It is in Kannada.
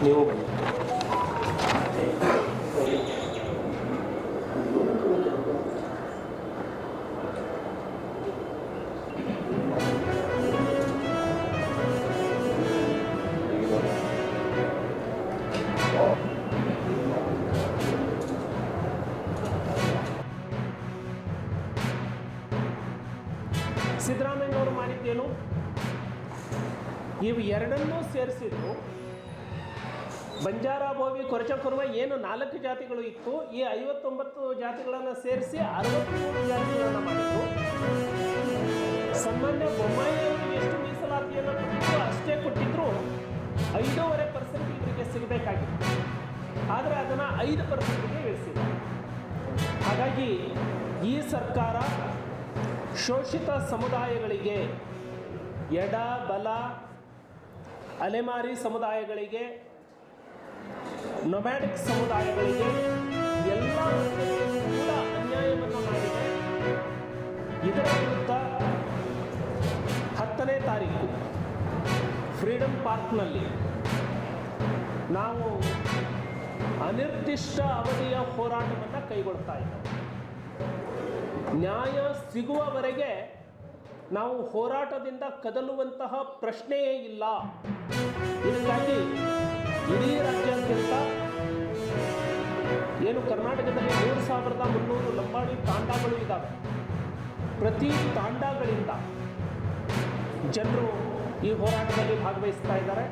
ನೀವು ಬನ್ನಿ. ಸಿದ್ದರಾಮಯ್ಯನವರು ಮಾಡಿದ್ದೇನು? ಇವು ಎರಡನ್ನೂ ಸೇರಿಸಿದ್ರು. ಬಂಜಾರ, ಬೋವಿ, ಕೊರಚ, ಕುರುಬ ಏನು 4 ಜಾತಿಗಳು ಇತ್ತು, ಈ 59 ಜಾತಿಗಳನ್ನು ಸೇರಿಸಿ 63 ಜಾತಿಗಳನ್ನು ಮಾಡಿದ್ರು. ಸಾಮಾನ್ಯ ಬೊಮ್ಮಾಯಿ ಅವರಿಗೆ ಎಷ್ಟು ಮೀಸಲಾತಿಯನ್ನು ಕೊಟ್ಟಿದ್ರು ಅಷ್ಟೇ ಕೊಟ್ಟಿದ್ರು. 5.5% ಇವರಿಗೆ ಸಿಗಬೇಕಾಗಿತ್ತು, ಆದರೆ ಅದನ್ನು 5%ಗೆ ಇಳಿಸಿದ್ರು. ಹಾಗಾಗಿ ಈ ಸರ್ಕಾರ ಶೋಷಿತ ಸಮುದಾಯಗಳಿಗೆ, ಎಡ ಬಲ ಅಲೆಮಾರಿ ಸಮುದಾಯಗಳಿಗೆ, ನೊಮ್ಯಾಡಿಕ್ ಸಮುದಾಯಗಳಿಗೆ ಎಲ್ಲ ಕೂಡ ಅನ್ಯಾಯವನ್ನು ಮಾಡಿದೆ. ಇದರ ವಿರುದ್ಧ 10ನೇ ತಾರೀಕು ಫ್ರೀಡಮ್ ಪಾರ್ಕ್ನಲ್ಲಿ ನಾವು ಅನಿರ್ದಿಷ್ಟ ಅವಧಿಯ ಹೋರಾಟವನ್ನು ಕೈಗೊಳ್ತಾ ಇದ್ದೇವೆ. ನ್ಯಾಯ ಸಿಗುವವರೆಗೆ ನಾವು ಹೋರಾಟದಿಂದ ಕದಲುವಂತಹ ಪ್ರಶ್ನೆಯೇ ಇಲ್ಲ. ಇದಕ್ಕಾಗಿ ಇಡೀ ರಾಜ್ಯಾದ್ಯಂತ ಏನು ಕರ್ನಾಟಕದಲ್ಲಿ 3,300 ಲಂಬಾಣಿ ತಾಂಡಾಗಳು ಇದ್ದಾವೆ. ಪ್ರತಿ ತಾಂಡಾಗಳಿಂದ ಜನರು ಈ ಹೋರಾಟದಲ್ಲಿ ಭಾಗವಹಿಸ್ತಾ ಇದ್ದಾರೆ.